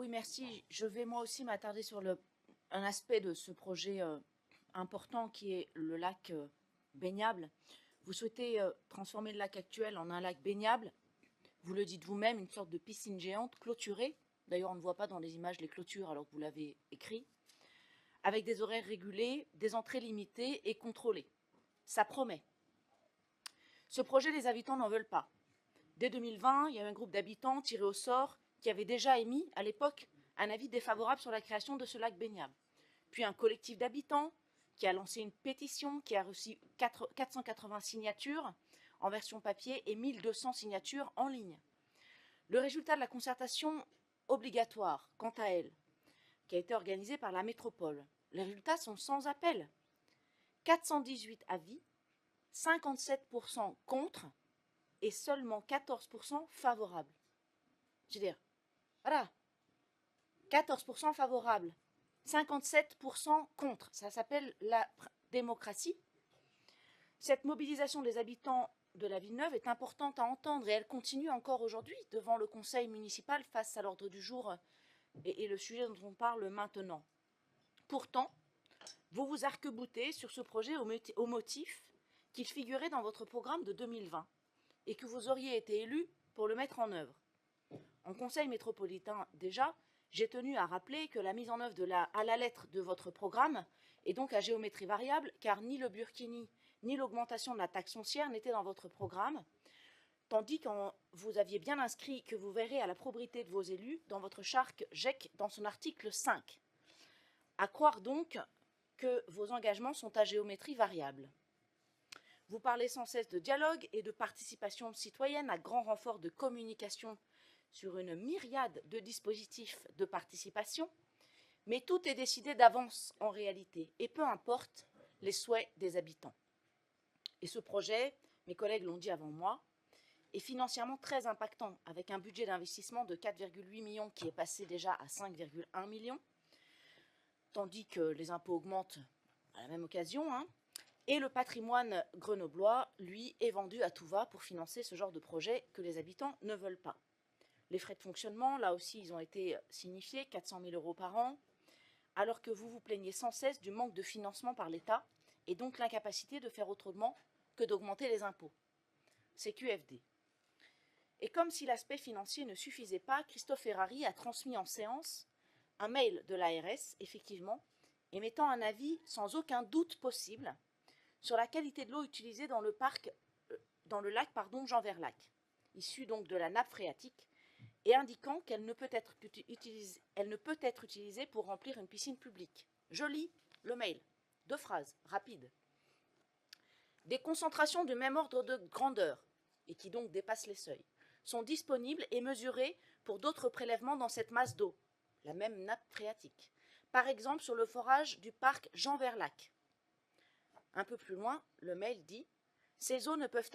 Oui, merci. Je vais moi aussi m'attarder sur un aspect de ce projet important qui est le lac baignable. Vous souhaitez transformer le lac actuel en un lac baignable. Vous le dites vous-même, une sorte de piscine géante clôturée. D'ailleurs, on ne voit pas dans les images les clôtures alors que vous l'avez écrit. Avec des horaires régulés, des entrées limitées et contrôlées. Ça promet. Ce projet, les habitants n'en veulent pas. Dès 2020, il y a eu un groupe d'habitants tirés au sort qui avait déjà émis, à l'époque, un avis défavorable sur la création de ce lac baignable. Puis un collectif d'habitants qui a lancé une pétition qui a reçu 480 signatures en version papier et 1200 signatures en ligne. Le résultat de la concertation obligatoire, quant à elle, qui a été organisée par la métropole, les résultats sont sans appel. 418 avis, 57% contre et seulement 14% favorables. Je veux dire, voilà, 14% favorables, 57% contre. Ça s'appelle la démocratie. Cette mobilisation des habitants de la Villeneuve est importante à entendre et elle continue encore aujourd'hui devant le conseil municipal face à l'ordre du jour et le sujet dont on parle maintenant. Pourtant, vous vous arc-boutez sur ce projet au motif qu'il figurait dans votre programme de 2020 et que vous auriez été élu pour le mettre en œuvre. En conseil métropolitain déjà, j'ai tenu à rappeler que la mise en œuvre à la lettre de votre programme est donc à géométrie variable, car ni le Burkini ni l'augmentation de la taxe foncière n'étaient dans votre programme, tandis que vous aviez bien inscrit que vous verrez à la probité de vos élus dans votre charte GEC dans son article 5. À croire donc que vos engagements sont à géométrie variable. Vous parlez sans cesse de dialogue et de participation citoyenne à grand renfort de communication sur une myriade de dispositifs de participation, mais tout est décidé d'avance en réalité, et peu importe les souhaits des habitants. Et ce projet, mes collègues l'ont dit avant moi, est financièrement très impactant, avec un budget d'investissement de 4,8 millions qui est passé déjà à 5,1 millions, tandis que les impôts augmentent à la même occasion, et le patrimoine grenoblois, lui, est vendu à tout va pour financer ce genre de projet que les habitants ne veulent pas. Les frais de fonctionnement, là aussi, ils ont été signifiés, 400 000 € par an, alors que vous vous plaignez sans cesse du manque de financement par l'État et donc l'incapacité de faire autrement que d'augmenter les impôts. C'est QFD. Et comme si l'aspect financier ne suffisait pas, Christophe Ferrari a transmis en séance un mail de l'ARS, effectivement, émettant un avis sans aucun doute possible sur la qualité de l'eau utilisée dans le lac Jean Verlac, issue donc de la nappe phréatique, et indiquant qu'elle ne peut être utilisée pour remplir une piscine publique. Je lis le mail. 2 phrases, rapides. Des concentrations de même ordre de grandeur, et qui donc dépassent les seuils, sont disponibles et mesurées pour d'autres prélèvements dans cette masse d'eau, la même nappe phréatique. Par exemple sur le forage du parc Jean Verlac. Un peu plus loin, le mail dit « Ces eaux ne peuvent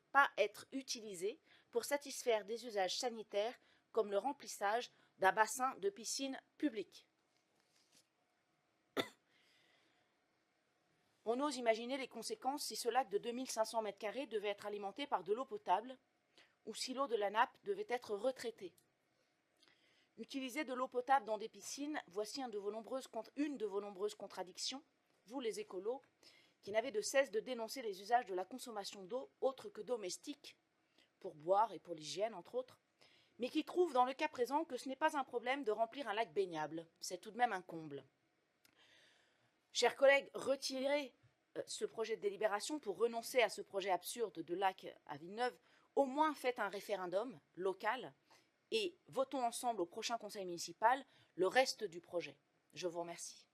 pas être utilisées pour satisfaire des usages sanitaires comme le remplissage d'un bassin de piscine publique. » On ose imaginer les conséquences si ce lac de 2500 m² devait être alimenté par de l'eau potable ou si l'eau de la nappe devait être retraitée. Utiliser de l'eau potable dans des piscines, voici une de vos nombreuses contradictions, vous les écolos, qui n'avez de cesse de dénoncer les usages de la consommation d'eau autre que domestique, pour boire et pour l'hygiène entre autres, mais qui trouvent dans le cas présent que ce n'est pas un problème de remplir un lac baignable, c'est tout de même un comble. Chers collègues, retirez ce projet de délibération pour renoncer à ce projet absurde de lac à Villeneuve, au moins faites un référendum local et votons ensemble au prochain conseil municipal le reste du projet. Je vous remercie.